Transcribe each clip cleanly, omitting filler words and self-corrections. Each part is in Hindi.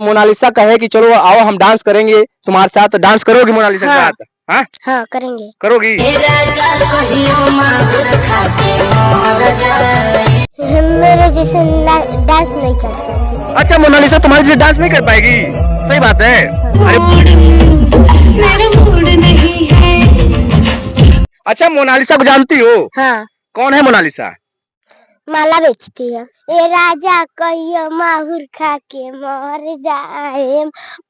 मोनालिसा कहे कि चलो आओ हम डांस करेंगे तुम्हारे साथ, तो डांस करोगी मोनालिसा के साथ? हाँ हाँ करेंगे। करोगी? मेरे जैसे डांस नहीं कर पाएगी। अच्छा मोनालिसा तुम्हारी जैसे डांस नहीं कर पाएगी? सही बात है। अरे मेरा मूड नहीं है। अच्छा मोनालिसा को जानती हो? हाँ। कौन है मोनालिसा? माला बेचती है। ए राजा कहियो माहुर खा के मर जाए,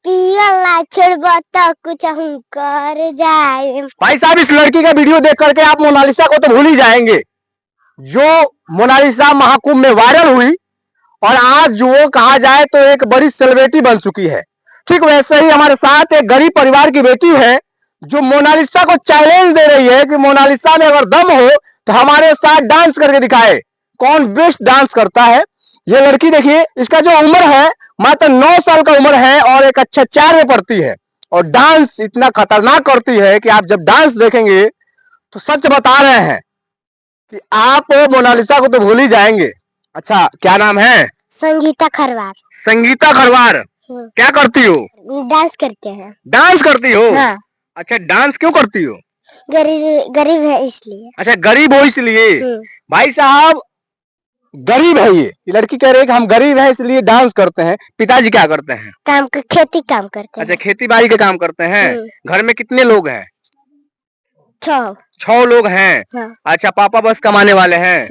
पियला छोड़ब तो कुछ हम कर जाए। भाई साहब इस लड़की का वीडियो देख करके आप मोनालिसा को तो भूल ही जाएंगे। जो मोनालिसा महाकुंभ में वायरल हुई और आज वो कहा जाए तो एक बड़ी सेलिब्रिटी बन चुकी है। ठीक वैसे ही हमारे साथ एक गरीब परिवार की बेटी है जो मोनालिसा को चैलेंज दे रही है कि मोनालिसा में अगर दम हो तो हमारे साथ डांस करके दिखाए, कौन बेस्ट डांस करता है। ये लड़की देखिए, इसका जो उम्र है मात्र 9 साल का उम्र है और एक अच्छा 4 में पढ़ती है और डांस इतना खतरनाक करती है कि आप जब डांस देखेंगे तो सच बता रहे हैं कि आप मोनालिसा को तो भूल ही जाएंगे। अच्छा क्या नाम है? संगीता खरवार। संगीता खरवार। क्या करती हो? डांस करते हैं। डांस करती हो? हाँ। अच्छा डांस क्यों करती हो? गरीब है इसलिए। अच्छा गरीब हो इसलिए? भाई साहब गरीब है ये लड़की कह रही है कि हम गरीब हैं इसलिए डांस करते हैं। पिताजी क्या करते हैं? खेती काम करते हैं। अच्छा खेती बाड़ी के काम करते हैं। घर में कितने लोग हैं? 6 लोग हैं। हाँ। अच्छा पापा बस कमाने वाले हैं।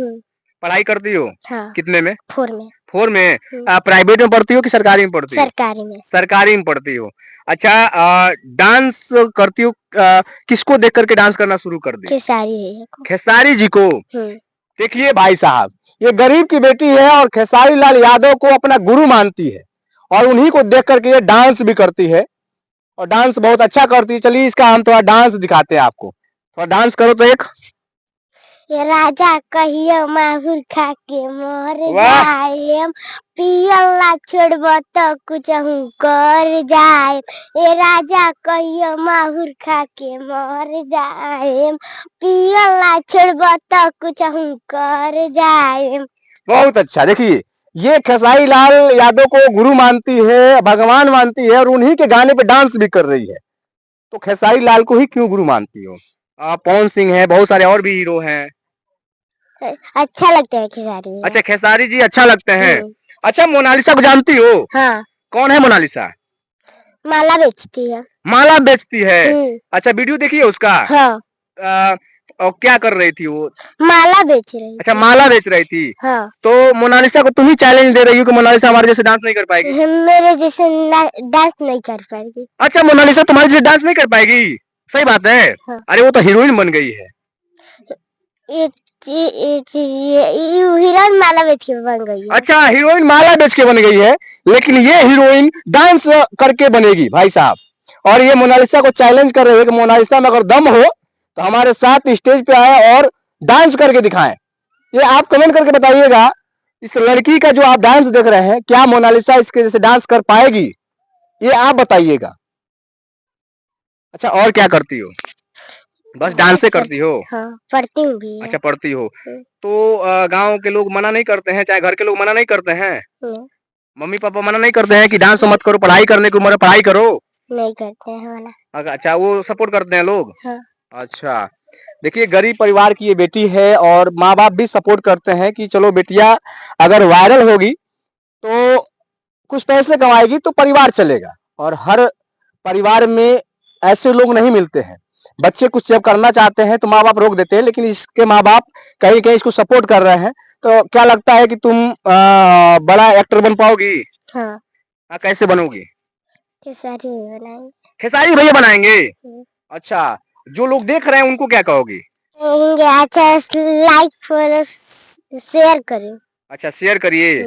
पढ़ाई करती हो? हाँ। कितने में? 4 में। 4 में। प्राइवेट में पढ़ती हो कि सरकारी में पढ़ती हो? सरकारी में। सरकारी में पढ़ती हो। अच्छा डांस करती हो, किसको देख करके डांस करना शुरू कर दी? खेसारी जी को। देखिए भाई साहब ये गरीब की बेटी है और खेसारी लाल यादव को अपना गुरु मानती है और उन्हीं को देख करके ये डांस भी करती है और डांस बहुत अच्छा करती है। चलिए इसका हम थोड़ा डांस दिखाते हैं आपको, थोड़ा डांस करो तो एक। ये राजा कहियो माहुर खा के मर जाए, पियला छोड़ब तो कुछ हम कर जाए। ए राजा कहियो माहुर खा के मर जाए, पियला छोड़ब तो कुछ हम कर जाए। बहुत अच्छा। देखिए ये खेसारी लाल यादव को गुरु मानती है, भगवान मानती है और उन्हीं के गाने पे डांस भी कर रही है। तो खेसारी लाल को ही क्यों गुरु मानती हो? पवन सिंह है, बहुत सारे और भी हीरो हैं। अच्छा लगता है खेसारी। अच्छा खेसारी जी अच्छा लगते हैं। अच्छा मोनालिसा को जानती हो? हाँ। कौन है मोनालिसा? माला बेचती है। माला बेचती है। अच्छा वीडियो देखिए उसका? हाँ। और क्या कर रही थी वो? माला बेच रही। अच्छा माला बेच रही थी। हाँ। तो मोनालिसा को तुम ही चैलेंज दे रही हो कि मोनालिसा हमारे जैसे डांस नहीं कर पाएगी? मेरे जैसे डांस नहीं कर पाएगी। अच्छा मोनालिसा तुम्हारे जैसे डांस नहीं कर पाएगी? सही बात है। हाँ। अरे वो तो हीरोइन बन गई है। हीरोइन माला बेच के बन गई है। अच्छा हीरोइन माला बेच के बन गई है, लेकिन ये हीरोइन डांस करके बनेगी भाई साहब। और ये मोनालिसा को चैलेंज कर रही है कि मोनालिसा में अगर दम हो तो हमारे साथ स्टेज पे आए और डांस करके दिखाएं। ये आप कमेंट करके बताइएगा इस लड़की का जो आप डांस देख रहे हैं क्या मोनालिसा इसके जैसे डांस कर पाएगी? ये आप बताइएगा। अच्छा और क्या करती हो? बस डांस करती हो? हाँ, पढ़ती हूँ भी। अच्छा पढ़ती हो। तो गांव के लोग मना नहीं करते हैं, चाहे घर के लोग मना नहीं करते हैं? मम्मी पापा मना नहीं करते हैं कि डांस मत करो, पढ़ाई करने की उम्र है पढ़ाई करो? नहीं करते हैं मना। अच्छा वो सपोर्ट करते हैं लोग? हाँ। अच्छा देखिए गरीब परिवार की ये बेटी है और माँ बाप भी सपोर्ट करते हैं कि चलो बेटिया अगर वायरल होगी तो कुछ पैसे कमाएगी तो परिवार चलेगा। और हर परिवार में ऐसे लोग नहीं मिलते हैं। बच्चे कुछ जब करना चाहते हैं तो माँ बाप रोक देते हैं, लेकिन इसके माँ बाप कहीं कहीं इसको सपोर्ट कर रहे हैं। तो क्या लगता है कि तुम बड़ा एक्टर बन पाओगी? हाँ। कैसे बनोगी? खेसारी बनाएंगे। खेसारी भैया बनाएंगे? अच्छा जो लोग देख रहे हैं उनको क्या कहोगी? अच्छा लाइक फॉलो शेयर करिए। अच्छा शेयर करिए।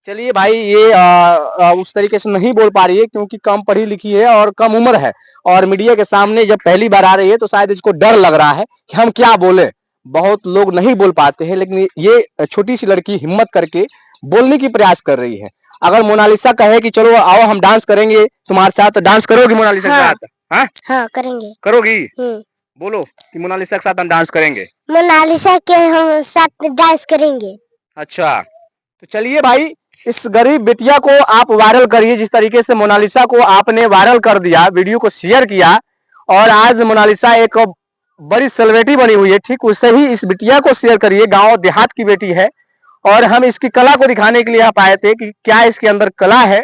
चलिए भाई ये उस तरीके से नहीं बोल पा रही है क्योंकि कम पढ़ी लिखी है और कम उम्र है और मीडिया के सामने जब पहली बार आ रही है तो शायद इसको डर लग रहा है कि हम क्या बोले। बहुत लोग नहीं बोल पाते हैं, लेकिन ये छोटी सी लड़की हिम्मत करके बोलने की प्रयास कर रही है। अगर मोनालिसा कहे कि चलो आओ हम डांस करेंगे तुम्हारे साथ, तो डांस करोगी मोनालिसा के साथ? हाँ? हाँ करेंगे। करोगी? बोलो कि मोनालिसा के साथ हम डांस करेंगे। मोनालिसा के हम साथ डांस करेंगे। अच्छा तो चलिए भाई इस गरीब बिटिया को आप वायरल करिए, जिस तरीके से मोनालिसा को आपने वायरल कर दिया, वीडियो को शेयर किया और आज मोनालिसा एक बड़ी सेलिब्रिटी बनी हुई है। ठीक उससे ही इस बिटिया को शेयर करिए, गांव देहात की बेटी है और हम इसकी कला को दिखाने के लिए आप आए थे कि क्या इसके अंदर कला है